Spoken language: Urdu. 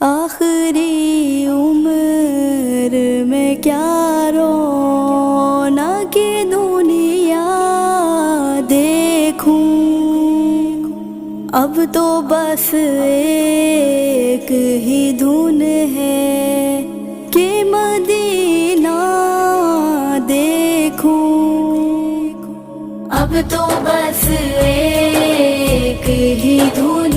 آخری عمر میں کیا رونق دنیا دیکھوں، اب تو بس ایک ہی دھن ہے کہ مدینہ دیکھوں، اب تو بس ایک ہی دھن